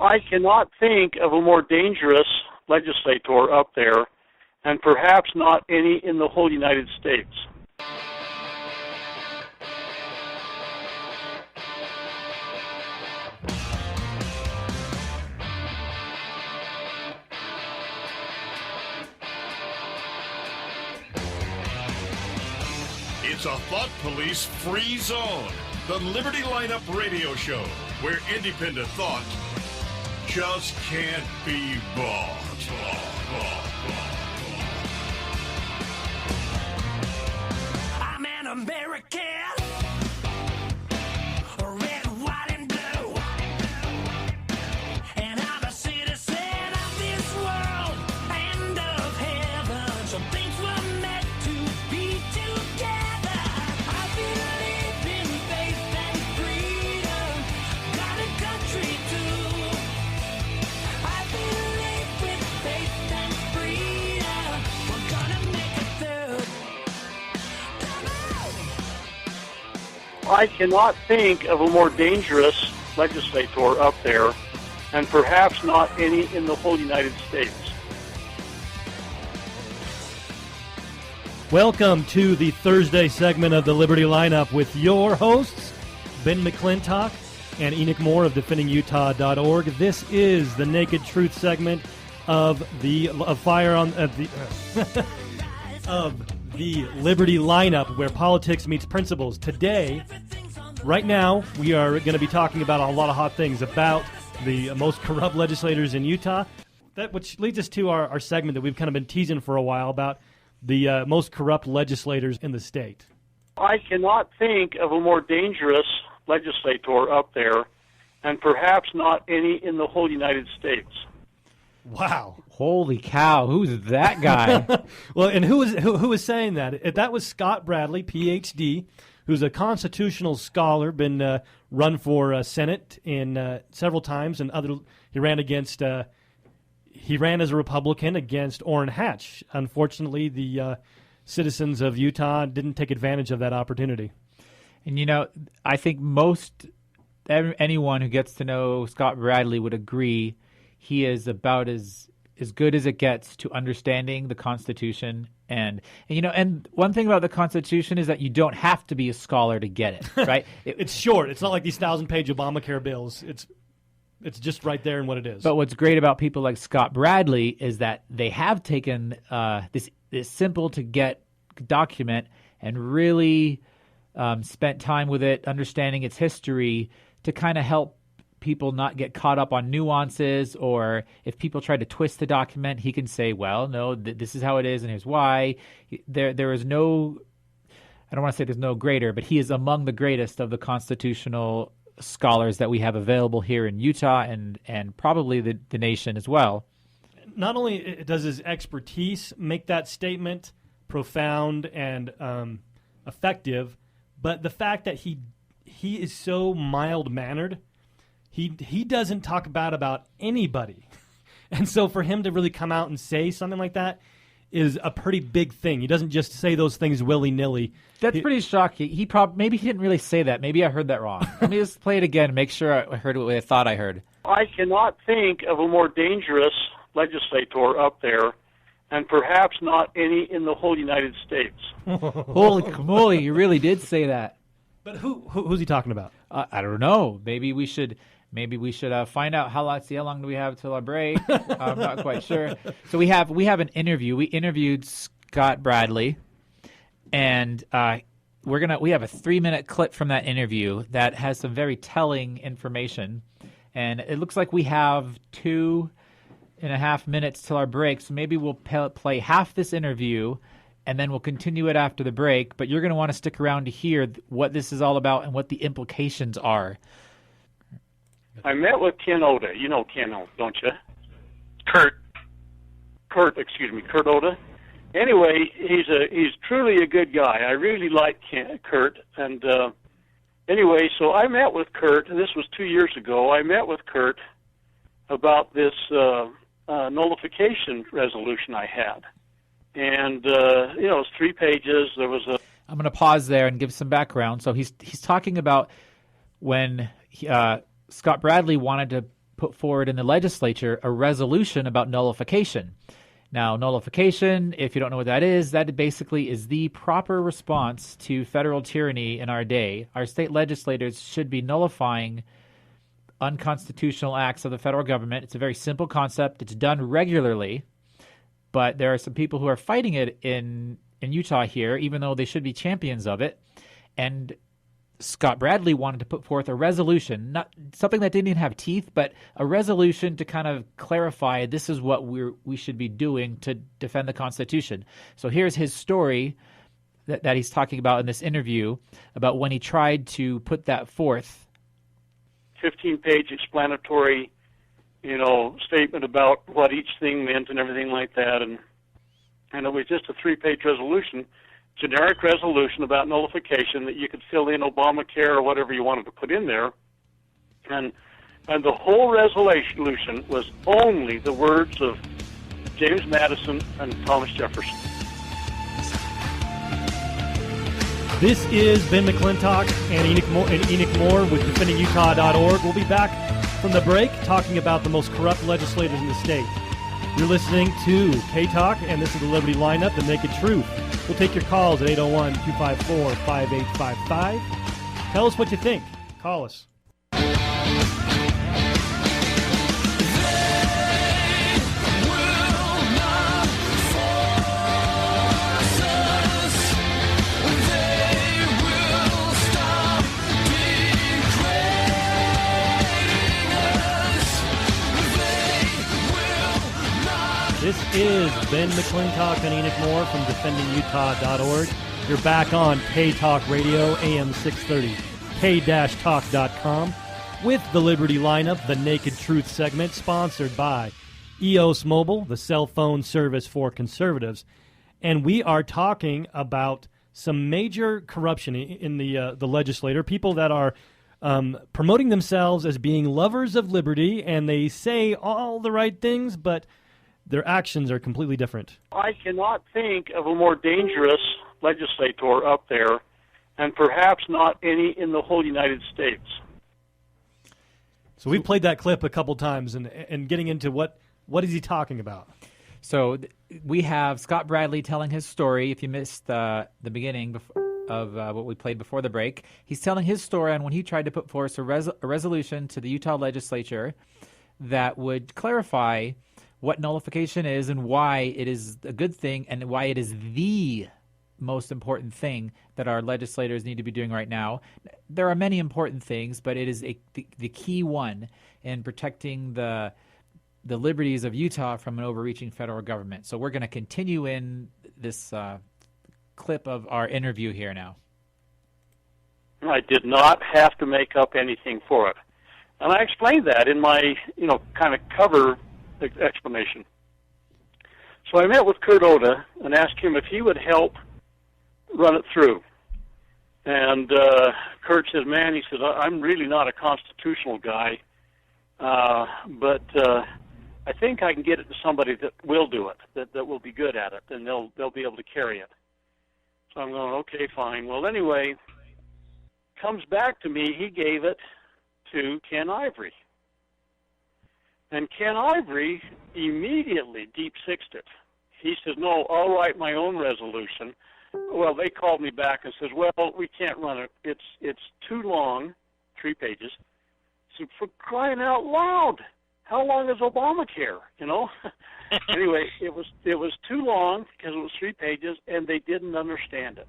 I cannot think of a more dangerous legislator up there, and perhaps not any in the whole United States. It's a Thought Police free zone. The Liberty Lineup radio show, where independent thought just can't be bought. I'm an American. Red, white, and blue. And I'm a citizen of this world and of heaven. Some things were meant to be together. I believe in faith and freedom. Got a country too. I believe with faith and freedom. We're gonna make it through. I cannot think of a more dangerous legislator up there, and perhaps not any in the whole United States. Welcome to the Thursday segment of the Liberty Lineup with your hosts, Ben McClintock and Enoch Moore of DefendingUtah.org. This is the Naked Truth segment of the Liberty Lineup, where politics meets principles. Today, right now, we are going to be talking about a lot of hot things about the most corrupt legislators in Utah, which leads us to our segment that we've kind of been teasing for a while about the most corrupt legislators in the state. I cannot think of a more dangerous legislator up there, and perhaps not any in the whole United States. Wow. Holy cow, who's that guy? Well, and who was saying that? That was Scott Bradley, Ph.D., who's a constitutional scholar, been run for Senate in several times, and he ran as a Republican against Orrin Hatch. Unfortunately, the citizens of Utah didn't take advantage of that opportunity. And, I think anyone who gets to know Scott Bradley would agree he is about as good as it gets to understanding the Constitution. And one thing about the Constitution is that you don't have to be a scholar to get it, right? It's short. It's not like these 1,000-page Obamacare bills. It's just right there in what it is. But what's great about people like Scott Bradley is that they have taken this simple-to-get document and really spent time with it, understanding its history, to kind of help people not get caught up on nuances, or if people try to twist the document, he can say, well, no, this is how it is and here's why. There is no, I don't want to say there's no greater, but he is among the greatest of the constitutional scholars that we have available here in Utah and probably the nation as well. Not only does his expertise make that statement profound and effective, but the fact that he is so mild-mannered. He doesn't talk bad about anybody. And so for him to really come out and say something like that is a pretty big thing. He doesn't just say those things willy-nilly. That's pretty shocking. Maybe he didn't really say that. Maybe I heard that wrong. Let me just play it again and make sure I heard what I thought I heard. I cannot think of a more dangerous legislator up there, and perhaps not any in the whole United States. Holy moly, you really did say that. But who's he talking about? I don't know. Maybe we should find out how long do we have till our break. I'm not quite sure. So we have an interview. We interviewed Scott Bradley, and we have a 3-minute clip from that interview that has some very telling information. And it looks like we have 2.5 minutes till our break. So maybe we'll play half this interview, and then we'll continue it after the break. But you're going to want to stick around to hear what this is all about and what the implications are. I met with Ken Oda. You know Ken, don't you? Kurt Oda. Anyway, he's truly a good guy. I really like Kurt. And anyway, so I met with Kurt, and this was 2 years ago. I met with Kurt about this nullification resolution I had. And, it was 3 pages. There was a... I'm going to pause there and give some background. So he's talking about when Scott Bradley wanted to put forward in the legislature a resolution about nullification. Now, nullification, if you don't know what that basically is the proper response to federal tyranny in our day. Our state legislators should be nullifying unconstitutional acts of the federal government. It's a very simple concept. It's done regularly, but there are some people who are fighting it in Utah here, even though they should be champions of it. And Scott Bradley wanted to put forth a resolution, not something that didn't even have teeth, but a resolution to kind of clarify this is what we should be doing to defend the Constitution. So here's his story that he's talking about in this interview about when he tried to put that forth. 15-page explanatory, statement about what each thing meant and everything like that, and it was just a 3-page resolution. Generic resolution about nullification that you could fill in Obamacare or whatever you wanted to put in there. And the whole resolution was only the words of James Madison and Thomas Jefferson. This is Ben McClintock and Enoch Moore with DefendingUtah.org. We'll be back from the break talking about the most corrupt legislators in the state. You're listening to K-Talk, and this is the Liberty Lineup, The Naked Truth. We'll take your calls at 801-254-5855. Tell us what you think. Call us. This is Ben McClintock and Enoch Moore from DefendingUtah.org. You're back on K-Talk Radio, AM 630, k-talk.com, with the Liberty Lineup, the Naked Truth segment, sponsored by EOS Mobile, the cell phone service for conservatives. And we are talking about some major corruption in the legislature, people that are promoting themselves as being lovers of liberty, and they say all the right things, but their actions are completely different. I cannot think of a more dangerous legislator up there, and perhaps not any in the whole United States. So we've played that clip a couple times and getting into what is he talking about. So we have Scott Bradley telling his story. If you missed the beginning of what we played before the break, he's telling his story on when he tried to put forth a resolution to the Utah legislature that would clarify what nullification is and why it is a good thing and why it is the most important thing that our legislators need to be doing right now. There are many important things, but it is the key one in protecting the liberties of Utah from an overreaching federal government. So we're going to continue in this clip of our interview here now. I did not have to make up anything for it. And I explained that in my, kind of cover explanation. So I met with Kurt Oda and asked him if he would help run it through. And Kurt says, man, he says, I'm really not a constitutional guy, but I think I can get it to somebody that will do it, that will be good at it, and they'll be able to carry it. So I'm going, okay, fine. Well, anyway, comes back to me, he gave it to Ken Ivory. And Ken Ivory immediately deep-sixed it. He says, no, I'll write my own resolution. Well, they called me back and says, well, we can't run it. It's too long, 3 pages. So for crying out loud, how long is Obamacare, Anyway, it was too long because it was 3 pages, and they didn't understand it.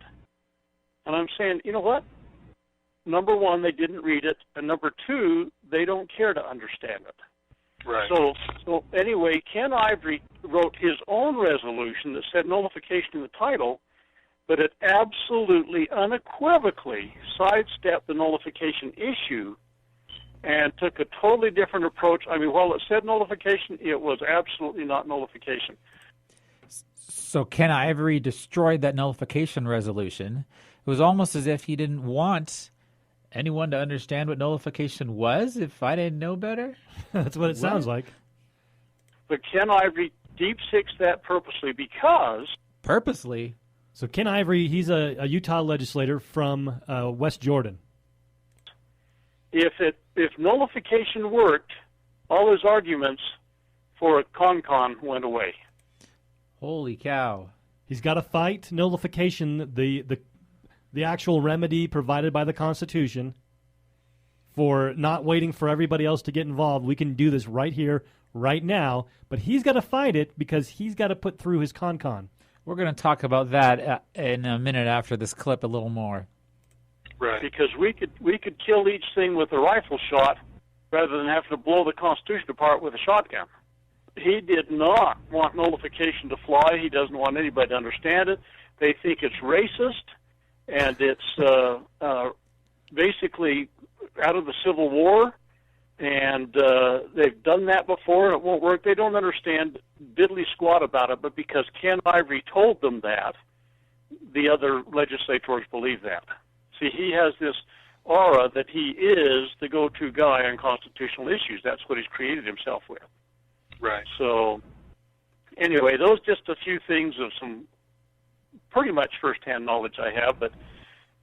And I'm saying, you know what? Number one, they didn't read it, and number two, they don't care to understand it. Right. So anyway, Ken Ivory wrote his own resolution that said nullification in the title, but it absolutely, unequivocally sidestepped the nullification issue and took a totally different approach. I mean, while it said nullification, it was absolutely not nullification. So Ken Ivory destroyed that nullification resolution. It was almost as if he didn't want anyone to understand what nullification was, if I didn't know better? That's what it sounds like. But Ken Ivory deep-sixed that purposely because... Purposely? So Ken Ivory, he's a Utah legislator from West Jordan. If nullification worked, all those arguments for a con went away. Holy cow. He's got to fight nullification, the actual remedy provided by the Constitution, for not waiting for everybody else to get involved. We can do this right here, right now, but he's got to fight it because he's got to put through his con. We're going to talk about that in a minute after this clip a little more. Right. Because we could kill each thing with a rifle shot rather than having to blow the Constitution apart with a shotgun. He did not want nullification to fly. He doesn't want anybody to understand it. They think it's racist, and it's basically out of the Civil War, and they've done that before, and it won't work. They don't understand diddly squat about it, but because Ken Ivory told them that, the other legislators believe that. See, he has this aura that he is the go-to guy on constitutional issues. That's what he's created himself with. Right. So, anyway, those just a few things of some pretty much first-hand knowledge I have, but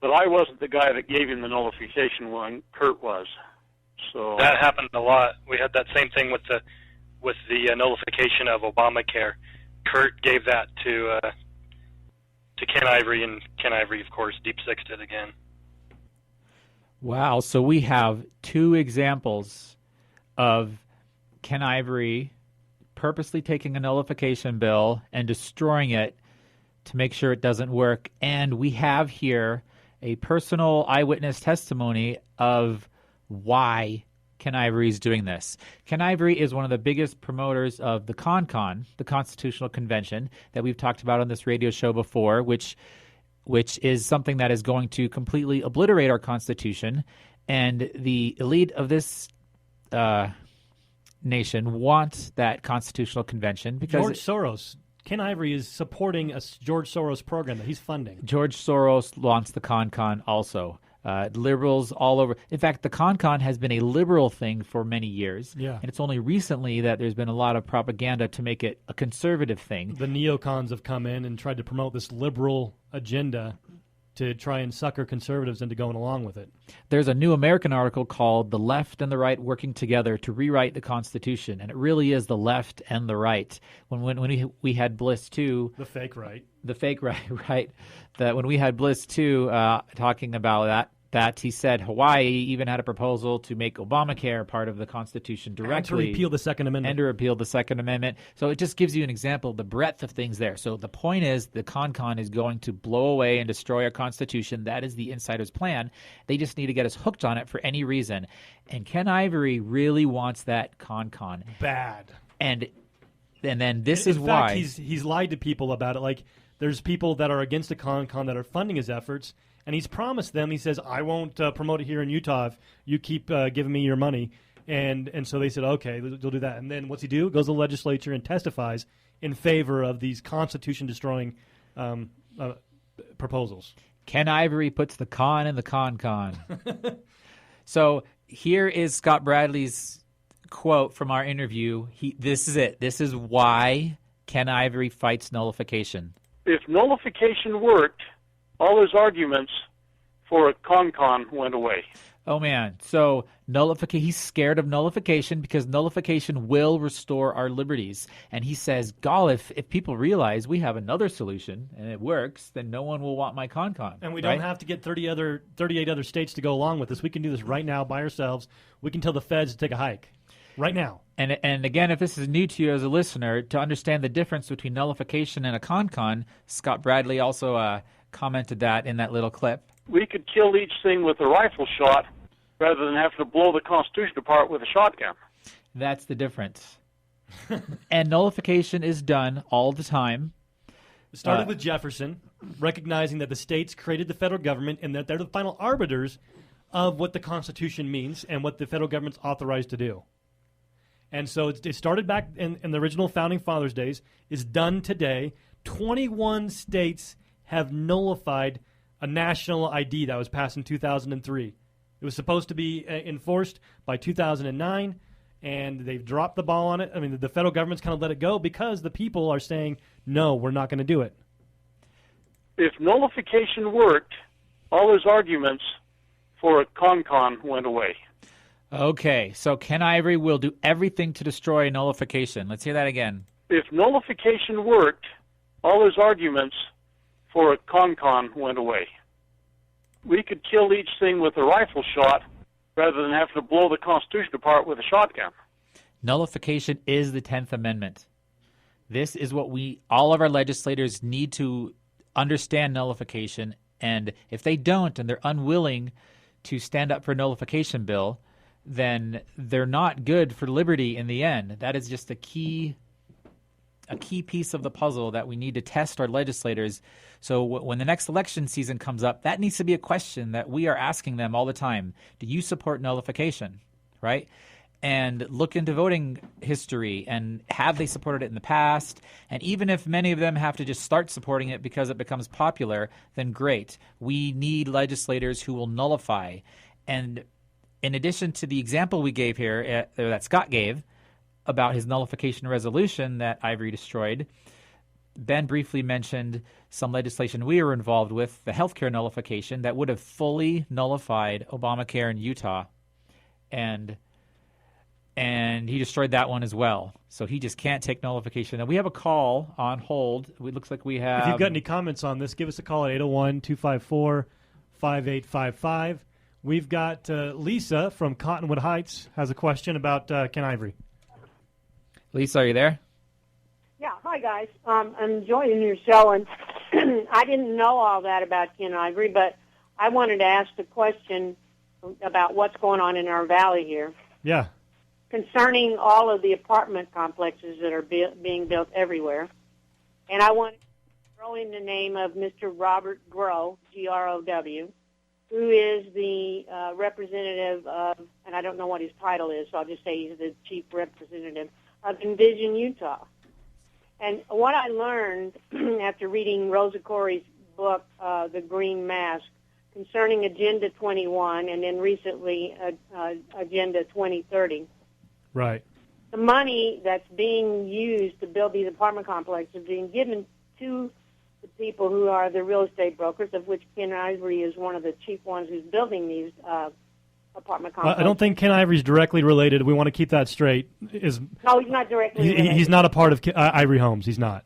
I wasn't the guy that gave him the nullification one. Kurt was. So that happened a lot. We had that same thing with the nullification of Obamacare. Kurt gave that to Ken Ivory, and Ken Ivory, of course, deep-sixed it again. Wow. So we have two examples of Ken Ivory purposely taking a nullification bill and destroying it to make sure it doesn't work. And we have here a personal eyewitness testimony of why Ken Ivory is doing this. Ken Ivory is one of the biggest promoters of the CON, the Constitutional Convention, that we've talked about on this radio show before, which is something that is going to completely obliterate our Constitution. And the elite of this nation want that Constitutional Convention because George Soros. Ken Ivory is supporting a George Soros program that he's funding. George Soros wants the CON also. Liberals all over. In fact, the CON has been a liberal thing for many years. Yeah. And it's only recently that there's been a lot of propaganda to make it a conservative thing. The neocons have come in and tried to promote this liberal agenda to try and sucker conservatives into going along with it. There's a New American article called The Left and the Right Working Together to Rewrite the Constitution, and it really is the left and the right. When we had Bliss 2... The fake right. The fake right. That when we had Bliss 2 talking about that he said Hawaii even had a proposal to make Obamacare part of the Constitution directly. And to repeal the Second Amendment. So it just gives you an example of the breadth of things there. So the point is the CON is going to blow away and destroy our Constitution. That is the insider's plan. They just need to get us hooked on it for any reason. And Ken Ivory really wants that CON. Bad. And then this in is fact, why. He's lied to people about it. Like, there's people that are against the CON that are funding his efforts. And he's promised them, he says, I won't promote it here in Utah if you keep giving me your money. And so they said, okay, they'll do that. And then what's he do? Goes to the legislature and testifies in favor of these Constitution-destroying proposals. Ken Ivory puts the con in the con. So here is Scott Bradley's quote from our interview. This is it. This is why Ken Ivory fights nullification. If nullification worked, all those arguments for a con went away. Oh, man. So he's scared of nullification because nullification will restore our liberties. And he says, if people realize we have another solution and it works, then no one will want my con. And we don't have to get 38 other states to go along with this. We can do this right now by ourselves. We can tell the feds to take a hike right now. And again, if this is new to you as a listener, to understand the difference between nullification and a con, Scott Bradley also commented that in that little clip. We could kill each thing with a rifle shot rather than having to blow the Constitution apart with a shotgun. That's the difference. And nullification is done all the time. It started with Jefferson, recognizing that the states created the federal government and that they're the final arbiters of what the Constitution means and what the federal government's authorized to do. And so it started back in the original Founding Fathers days, is done today. 21 states have nullified a national ID that was passed in 2003. It was supposed to be enforced by 2009, and they've dropped the ball on it. I mean, the federal government's kind of let it go because the people are saying, no, we're not going to do it. If nullification worked, all those arguments for a con went away. Okay, so Ken Ivory will do everything to destroy nullification. Let's hear that again. If nullification worked, all his arguments for a con went away. We could kill each thing with a rifle shot rather than having to blow the Constitution apart with a shotgun. Nullification is the 10th Amendment. This is what all of our legislators need to understand nullification, and if they don't and they're unwilling to stand up for a nullification bill, then they're not good for liberty in the end. That is just a key piece of the puzzle that we need to test our legislators. So when the next election season comes up, that needs to be a question that we are asking them all the time. Do you support nullification, right? And look into voting history and have they supported it in the past? And even if many of them have to just start supporting it because it becomes popular, then great. We need legislators who will nullify. And in addition to the example we gave here, that Scott gave about his nullification resolution that Ivory destroyed, Ben briefly mentioned some legislation we were involved with, the healthcare nullification, that would have fully nullified Obamacare in Utah. And he destroyed that one as well. So he just can't take nullification. Now, we have a call on hold. It looks like we have... If you've got any comments on this, give us a call at 801-254-5855. We've got Lisa from Cottonwood Heights has a question about Ken Ivory. Lisa, are you there? Yeah, hi guys. I'm enjoying your show, and I didn't know all that about Ken Ivory, but I wanted to ask the question about what's going on in our valley here. Yeah. Concerning all of the apartment complexes that are being built everywhere. And I want to throw in the name of Mr. Robert Grow, Grow, who is the representative of, and I don't know what his title is, so I'll just say he's the chief representative of Envision Utah. And what I learned after reading Rosa Corey's book, The Green Mask, concerning Agenda 21 and then recently Agenda 2030, right. the money that's being used to build these apartment complexes is being given to the people who are the real estate brokers, of which Ken Ivory is one of the chief ones who's building these apartment complexes. I don't think Ken Ivory's directly related. We want to keep that straight. No, he's not directly related. He's not a part of Ivory Homes. He's not.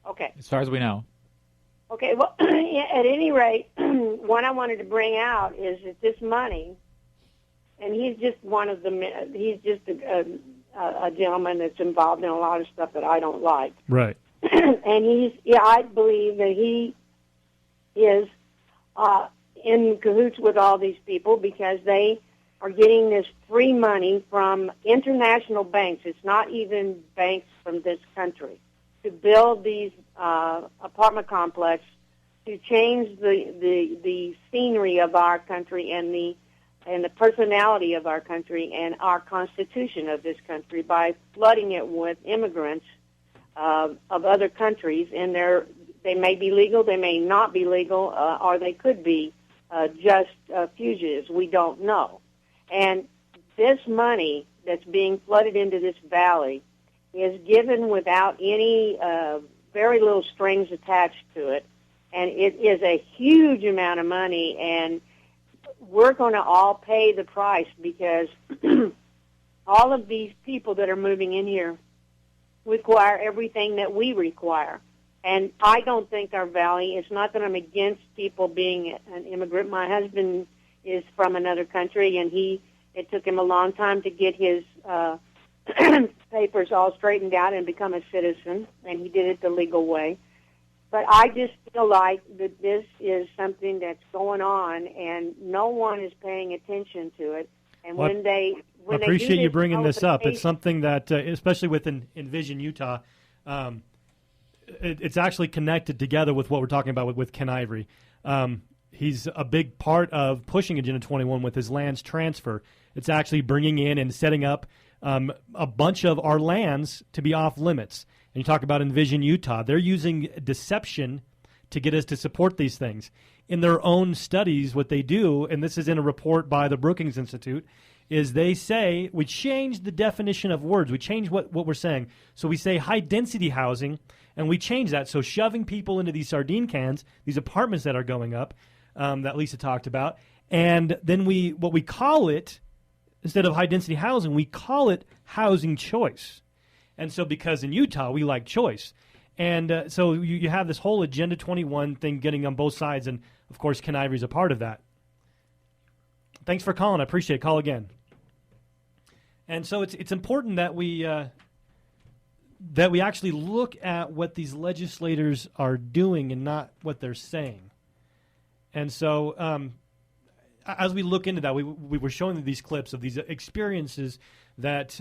Okay. As far as we know. Okay, well, at any rate, what I wanted to bring out is that this money, and he's just one of the, he's just a gentleman that's involved in a lot of stuff that I don't like. Right. And I believe that he is in cahoots with all these people because they are getting this free money from international banks. It's not even banks from this country to build these apartment complexes to change the scenery of our country and the personality of our country and our constitution of this country by flooding it with immigrants of other countries, and they may be legal, they may not be legal, or they could be just fugitives. We don't know. And this money that's being flooded into this valley is given without any very little strings attached to it, and it is a huge amount of money, and we're going to all pay the price because all of these people that are moving in here require everything that we require. And I don't think our valley, it's not that I'm against people being an immigrant. My husband is from another country, and it took him a long time to get his papers all straightened out and become a citizen, and he did it the legal way. But I just feel like that this is something that's going on, and no one is paying attention to it. And well, when they I appreciate you bringing this up. It's something that, especially with Envision Utah, it's actually connected together with what we're talking about with Ken Ivory. He's a big part of pushing Agenda 21 with his lands transfer. It's actually bringing in and setting up a bunch of our lands to be off limits. And you talk about Envision Utah. They're using deception to get us to support these things. In their own studies, what they do, and this is in a report by the Brookings Institute, is they say we change the definition of words. We change what we're saying. So we say high-density housing, and we change that. So shoving people into these sardine cans, these apartments that are going up that Lisa talked about, and then what we call it instead of high-density housing, we call it housing choice. And so because in Utah, we like choice. And so you have this whole Agenda 21 thing getting on both sides, and, of course, Ken Ivory's a part of that. Thanks for calling. I appreciate it. Call again. And so it's important that we actually look at what these legislators are doing and not what they're saying. And so as we look into that, we were showing these clips of these experiences that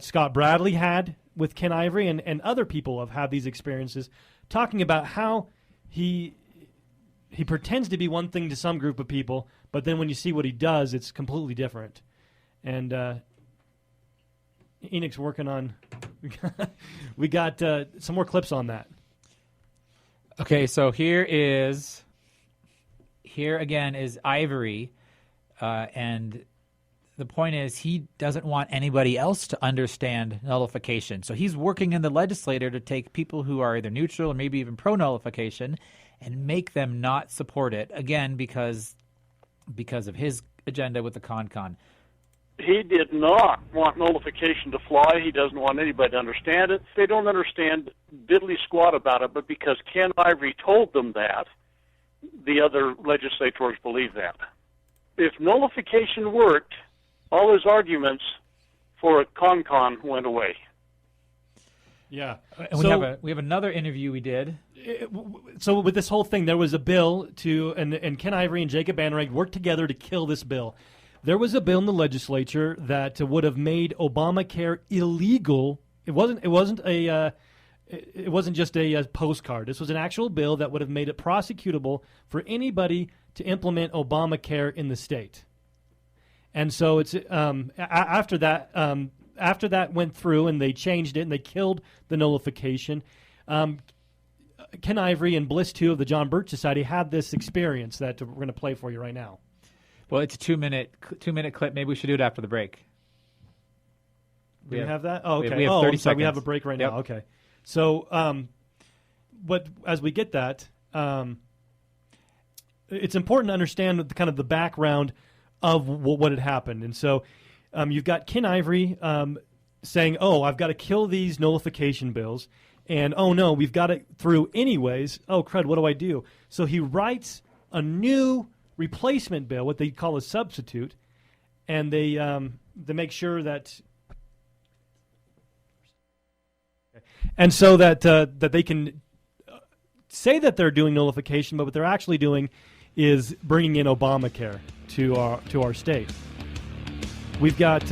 Scott Bradley had with Ken Ivory, and other people have had these experiences, talking about how he pretends to be one thing to some group of people, but then when you see what he does, it's completely different. And Enoch's working on. We got some more clips on that. Okay, so here again is Ivory, and the point is he doesn't want anybody else to understand nullification. So he's working in the legislature to take people who are either neutral or maybe even pro-nullification and make them not support it, again, because of his agenda with the CON. He did not want nullification to fly. He doesn't want anybody to understand it. They don't understand diddly squat about it, but because Ken Ivory told them that, the other legislators believe that. If nullification worked, all his arguments for a CON went away. Yeah. And we have another interview we did. So with this whole thing, there was a bill and Ken Ivory and Jacob Anreg worked together to kill this bill. There was a bill in the legislature that would have made Obamacare illegal. It wasn't just a postcard. This was an actual bill that would have made it prosecutable for anybody to implement Obamacare in the state. And so it's after that went through and they changed it and they killed the nullification. Ken Ivory and Bliss 2 of the John Birch Society had this experience that we're going to play for you right now. Well, it's a 2-minute clip. Maybe we should do it after the break. Do we have that? Oh, okay. We have 30 seconds. We have a break right now. Okay. So, as we get that, it's important to understand kind of the background of what had happened. And so you've got Ken Ivory saying, I've got to kill these nullification bills. And, oh, no, we've got it through anyways. Oh, crud, what do I do? So he writes a new replacement bill, what they call a substitute, and they make sure that and so that they can say that they're doing nullification, but what they're actually doing is bringing in Obamacare to our state. We've got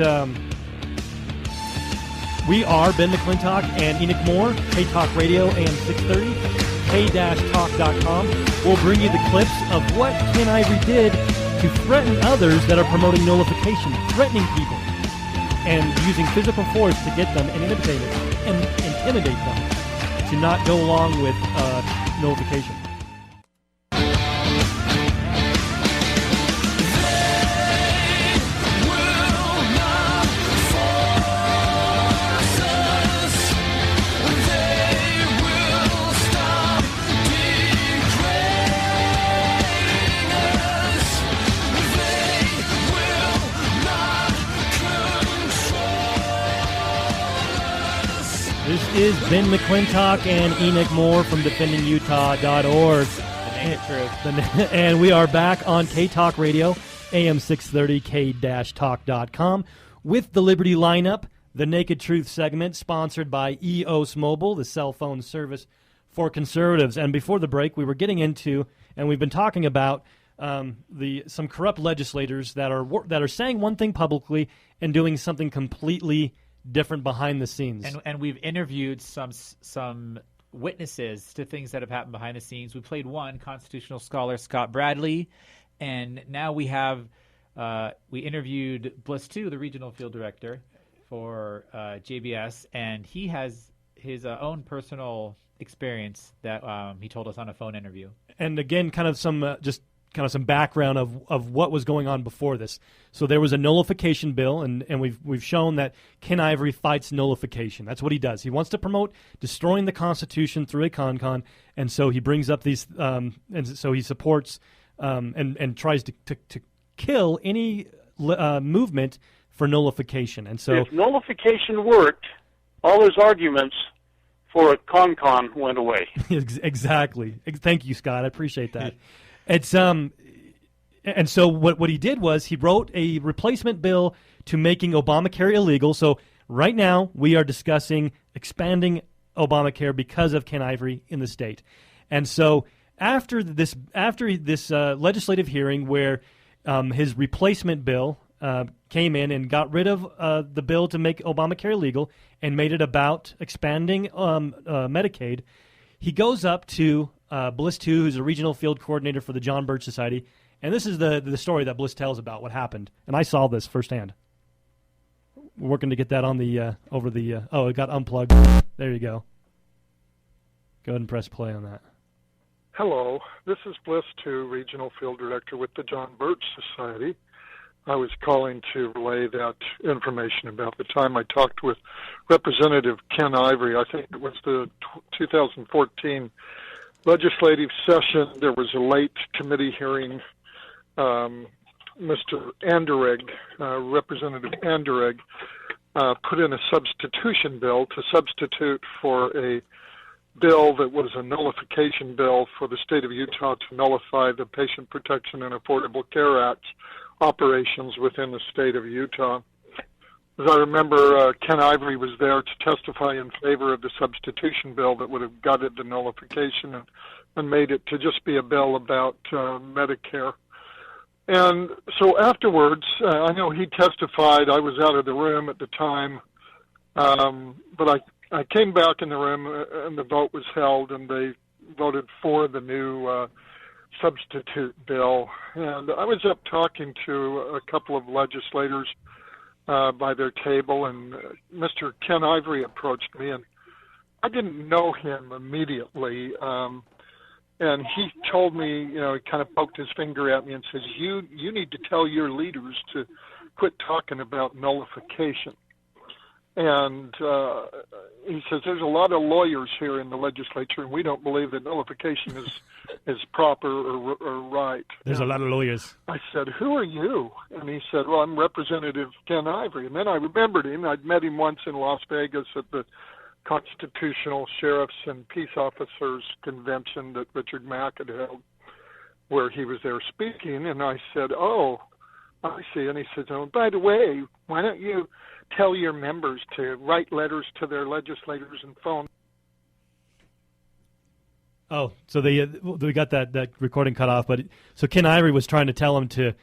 we are Ben McClintock and Enoch Moore, K-Talk Radio, AM 630, k-talk.com. We'll bring you the clips of what Ken Ivory did to threaten others that are promoting nullification, threatening people, and using physical force to get them and intimidate them to not go along with nullification. This is Ben McClintock and Enoch Moore from defendingutah.org. And we are back on K-Talk Radio, AM 630, k-talk.com, with the Liberty Lineup, the Naked Truth segment, sponsored by EOS Mobile, the cell phone service for conservatives. And before the break, we were getting into, and we've been talking about, some corrupt legislators that are saying one thing publicly and doing something completely different behind the scenes. And we've interviewed some witnesses to things that have happened behind the scenes. We played one, constitutional scholar Scott Bradley, and now we have we interviewed Bliss 2, the regional field director for JBS, and he has his own personal experience that he told us on a phone interview. And again, kind of some background of what was going on before this. So there was a nullification bill, and we've shown that Ken Ivory fights nullification. That's what he does. He wants to promote destroying the Constitution through a con, and so he brings up these, and so he supports and tries to kill any movement for nullification. And so, if nullification worked, all his arguments for a con went away. Exactly. Thank you, Scott. I appreciate that. It's and so what he did was he wrote a replacement bill to making Obamacare illegal. So right now we are discussing expanding Obamacare because of Ken Ivory in the state. And so after this legislative hearing where his replacement bill came in and got rid of the bill to make Obamacare illegal and made it about expanding Medicaid, he goes up to Bliss 2, who's a regional field coordinator for the John Birch Society, and this is the story that Bliss tells about what happened. And I saw this firsthand. We're working to get that on the over the. It got unplugged. There you go. Go ahead and press play on that. Hello, this is Bliss 2, Regional Field Director with the John Birch Society. I was calling to relay that information about the time I talked with Representative Ken Ivory. I think it was the 2014 legislative session. There was a late committee hearing. Mr. Anderegg, Representative Anderegg, put in a substitution bill to substitute for a bill that was a nullification bill for the state of Utah to nullify the Patient Protection and Affordable Care Act operations within the state of Utah. As I remember, Ken Ivory was there to testify in favor of the substitution bill that would have gutted the nullification and made it to just be a bill about Medicare. And so afterwards, I know he testified. I was out of the room at the time, but I came back in the room and the vote was held, and they voted for the new substitute bill. And I was up talking to a couple of legislators by their table, and Mr. Ken Ivory approached me, and I didn't know him immediately. And he told me, he kind of poked his finger at me and says, you need to tell your leaders to quit talking about nullification. And he says, there's a lot of lawyers here in the legislature, and we don't believe that nullification is proper or right. There's a lot of lawyers. I said, who are you? And he said, well, I'm Representative Ken Ivory. And then I remembered him. I'd met him once in Las Vegas at the Constitutional Sheriffs and Peace Officers Convention that Richard Mack had held, where he was there speaking. And I said, oh, I see. And he said, oh, by the way, why don't you tell your members to write letters to their legislators and phone. Oh, so we got that recording cut off. But so Ken Ivory was trying to tell him to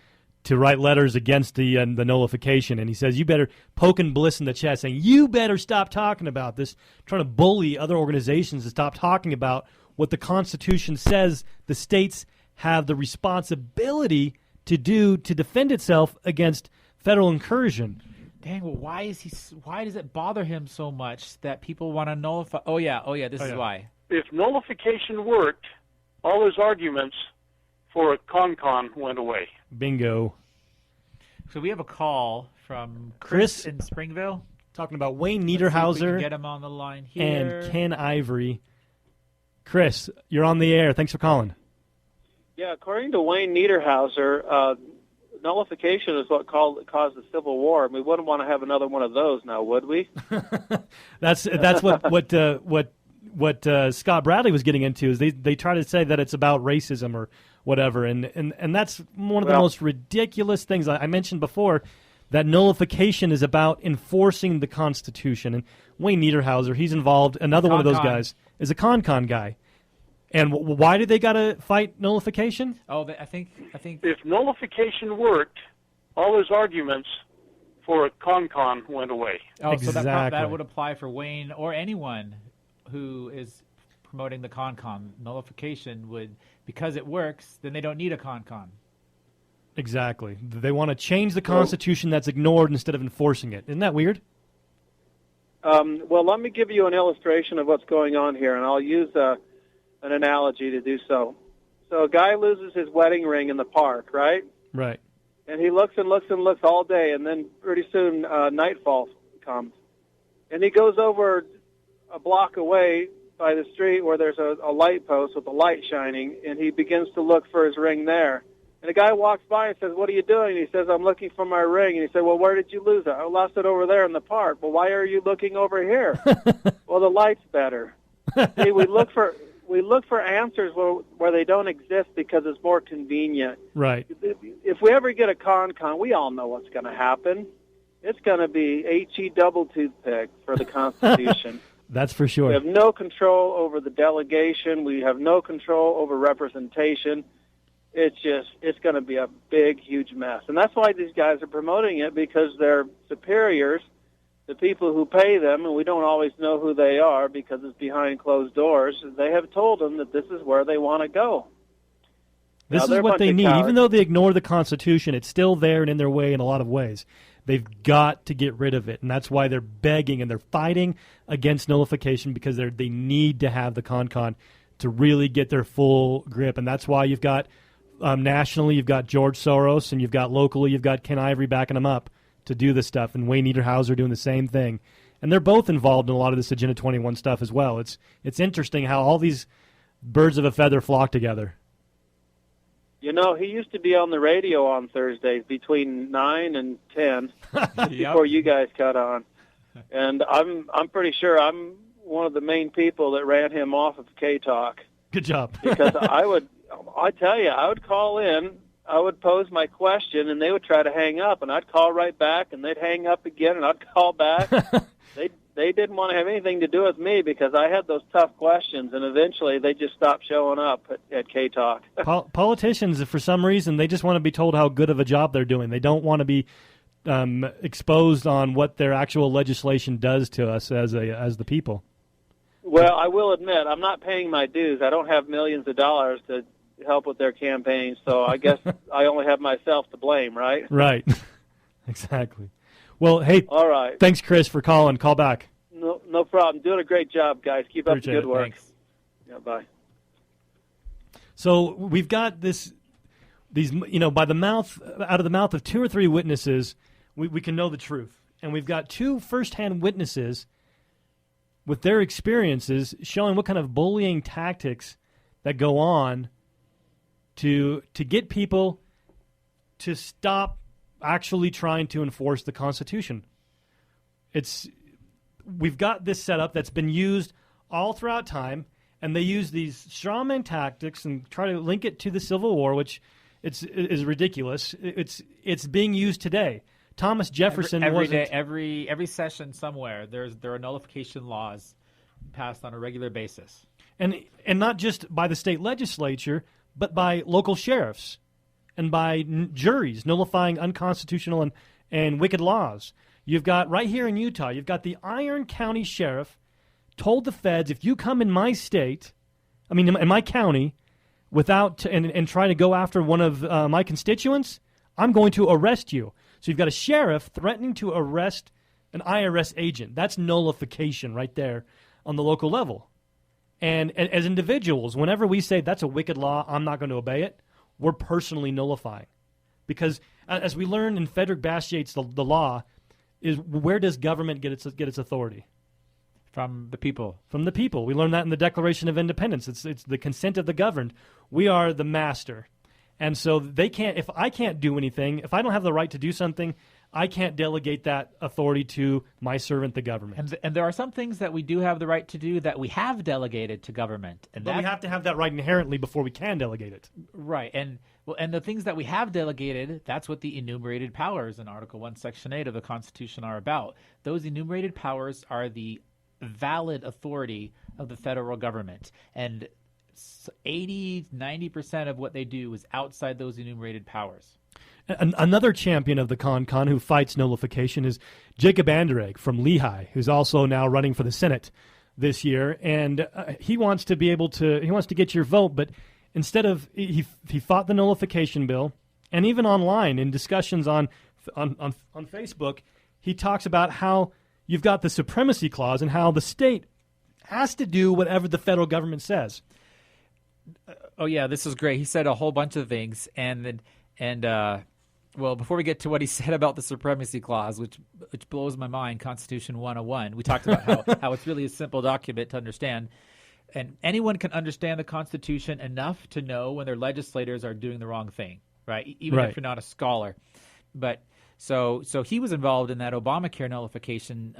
write letters against the nullification, and he says, you better, poking Bliss in the chest, saying, you better stop talking about this, trying to bully other organizations to stop talking about what the Constitution says the states have the responsibility to do to defend itself against federal incursion. Dang, well, why does it bother him so much that people want to nullify? Oh yeah, this is why. If nullification worked, all his arguments for a con went away. Bingo. So we have a call from Chris in Springville. Talking about Wayne Niederhauser. Get him on the line here. And Ken Ivory. Chris, you're on the air. Thanks for calling. Yeah, according to Wayne Niederhauser, nullification is what caused the Civil War. We wouldn't want to have another one of those now, would we? That's what Scott Bradley was getting into. Is they try to say that it's about racism or whatever, and that's one of the most ridiculous things. I mentioned before that nullification is about enforcing the Constitution. And Wayne Niederhauser, he's involved. Another one of those guys is a con guy. And why do they got to fight nullification? Oh, I think if nullification worked, all his arguments for a con went away. Oh, exactly. So that would apply for Wayne or anyone who is promoting the con. Nullification would, because it works, then they don't need a con. Exactly. They want to change the Constitution that's ignored instead of enforcing it. Isn't that weird? Well, let me give you an illustration of what's going on here, and I'll use an analogy to do so. So a guy loses his wedding ring in the park, right? Right. And he looks and looks and looks all day, and then pretty soon nightfall comes. And he goes over a block away by the street where there's a light post with a light shining, and he begins to look for his ring there. And the guy walks by and says, "What are you doing?" And he says, "I'm looking for my ring." And he said, "Well, where did you lose it?" "I lost it over there in the park." "Well, why are you looking over here?" "Well, the light's better." See, we look for answers where they don't exist because it's more convenient. Right. If we ever get a con, we all know what's going to happen. It's going to be HE double toothpick for the Constitution. That's for sure. We have no control over the delegation. We have no control over representation. It's going to be a big, huge mess. And that's why these guys are promoting it, because their superiors, the people who pay them, and we don't always know who they are because it's behind closed doors, they have told them that this is where they want to go. This is what they need. Even though they ignore the Constitution, it's still there and in their way in a lot of ways. They've got to get rid of it, and that's why they're begging and they're fighting against nullification, because they need to have the con to really get their full grip. And that's why you've got nationally, you've got George Soros, and you've got locally, you've got Ken Ivory backing them up to do this stuff, and Wayne Niederhauser doing the same thing. And they're both involved in a lot of this Agenda 21 stuff as well. It's interesting how all these birds of a feather flock together. You know, he used to be on the radio on Thursdays between 9 and 10 before you guys cut on. And I'm pretty sure I'm one of the main people that ran him off of K-Talk. Good job. Because I would call in, I would pose my question, and they would try to hang up, and I'd call right back, and they'd hang up again, and I'd call back. They didn't want to have anything to do with me because I had those tough questions, and eventually they just stopped showing up at K-Talk. Politicians, for some reason, they just want to be told how good of a job they're doing. They don't want to be exposed on what their actual legislation does to us as the people. Well, I will admit, I'm not paying my dues. I don't have millions of dollars to help with their campaigns, so I guess I only have myself to blame, right? Right. Exactly. Well, hey, all right. Thanks, Chris, for calling. Call back. No problem. Doing a great job, guys. Keep up the good work. Thanks. Yeah, bye. So we've got these, out of the mouth of 2 or 3 witnesses, we can know the truth. And we've got 2 first-hand witnesses with their experiences showing what kind of bullying tactics that go on to get people to stop actually trying to enforce the Constitution. We've got this setup that's been used all throughout time, and they use these strawman tactics and try to link it to the Civil War, which is ridiculous. It's being used today. Thomas Jefferson every session somewhere there are nullification laws passed on a regular basis, and not just by the state legislature, but by local sheriffs and by juries nullifying unconstitutional and wicked laws. You've got right here in Utah, you've got the Iron County Sheriff told the feds, if you come in my state, in my county, without and try to go after one of my constituents, I'm going to arrest you. So you've got a sheriff threatening to arrest an IRS agent. That's nullification right there on the local level. And as individuals, whenever we say that's a wicked law, I'm not going to obey it, we're personally nullifying. Because as we learn in Frederick Bastiat's the law, is where does government get its authority? From the people. From the people. We learn that in the Declaration of Independence. It's the consent of the governed. We are the master. And so they can't. If I can't do anything, if I don't have the right to do something, I can't delegate that authority to my servant, the government. And there are some things that we do have the right to do that we have delegated to government. But we have to have that right inherently before we can delegate it. Right. And the things that we have delegated, that's what the enumerated powers in Article 1, Section 8 of the Constitution are about. Those enumerated powers are the valid authority of the federal government. And 80-90% of what they do is outside those enumerated powers. Another champion of the con who fights nullification is Jacob Anderegg from Lehigh, who's also now running for the Senate this year. And he wants to get your vote, but instead of he fought the nullification bill, and even online in discussions on Facebook, he talks about how you've got the supremacy clause and how the state has to do whatever the federal government says. Oh yeah, this is great. He said a whole bunch of things, well, before we get to what he said about the supremacy clause, which blows my mind, Constitution 101, we talked about how it's really a simple document to understand, and anyone can understand the Constitution enough to know when their legislators are doing the wrong thing, right? Even Right. if you're not a scholar. But so he was involved in that Obamacare nullification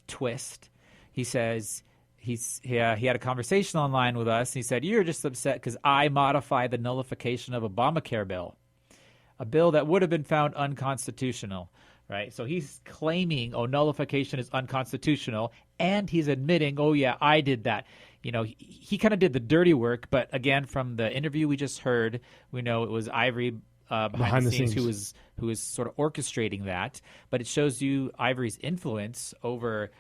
twist. He says he had a conversation online with us. He said, "You're just upset because I modified the nullification of Obamacare bill, a bill that would have been found unconstitutional." Right? So he's claiming, nullification is unconstitutional, and he's admitting, oh, yeah, I did that. You know, he kind of did the dirty work, but again, from the interview we just heard, we know it was Ivory behind the scenes who was sort of orchestrating that. But it shows you Ivory's influence over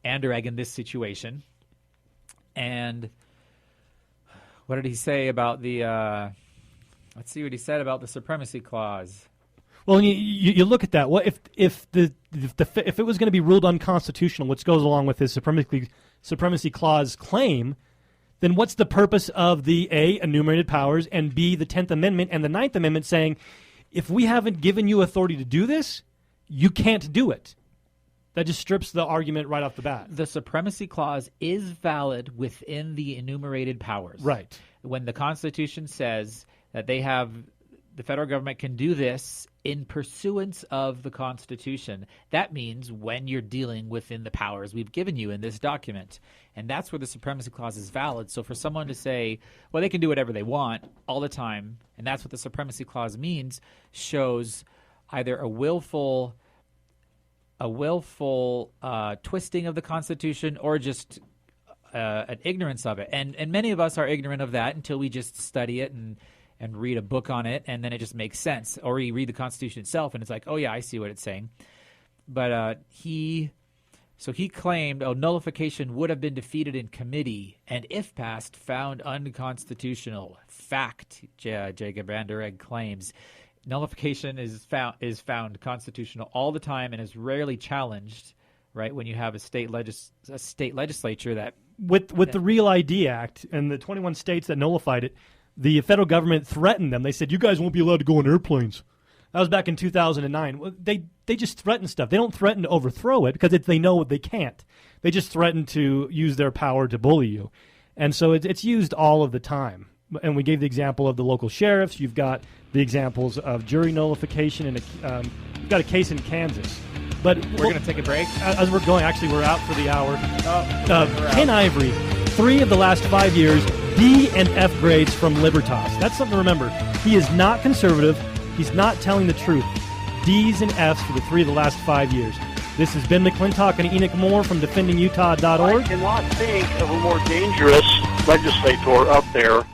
Anderegg in this situation. And what did he say about the let's see what he said about the Supremacy Clause. Well, you look at that. What if it was going to be ruled unconstitutional, which goes along with his supremacy clause claim, then what's the purpose of the A, enumerated powers, and B, the 10th Amendment and the 9th Amendment saying, if we haven't given you authority to do this, you can't do it? That just strips the argument right off the bat. The Supremacy Clause is valid within the enumerated powers. Right. When the Constitution says that the federal government can do this in pursuance of the Constitution. That means when you're dealing within the powers we've given you in this document. And that's where the Supremacy Clause is valid. So for someone to say, well, they can do whatever they want all the time, and that's what the Supremacy Clause means, shows either a willful twisting of the Constitution or just an ignorance of it. And many of us are ignorant of that until we just study it and read a book on it, and then it just makes sense. Or you read the Constitution itself, and it's like, oh, yeah, I see what it's saying. But he claimed, nullification would have been defeated in committee, and if passed, found unconstitutional. Fact, Jacob Anderegg claims. Nullification is found constitutional all the time and is rarely challenged, right, when you have a state legislature that... With the Real ID Act and the 21 states that nullified it, the federal government threatened them. They said, you guys won't be allowed to go on airplanes. That was back in 2009. Well, they just threaten stuff. They don't threaten to overthrow it because they know they can't. They just threaten to use their power to bully you. And so it's used all of the time. And we gave the example of the local sheriffs. You've got the examples of jury nullification. And you've got a case in Kansas. But we're going to take a break. As we're going, actually, we're out for the hour. Ken Ivory, 3 of the last 5 years, D and F grades from Libertas. That's something to remember. He is not conservative. He's not telling the truth. D's and F's for the 3 of the last 5 years. This has Ben McClintock and Enoch Moore from defendingutah.org. I cannot think of a more dangerous legislator up there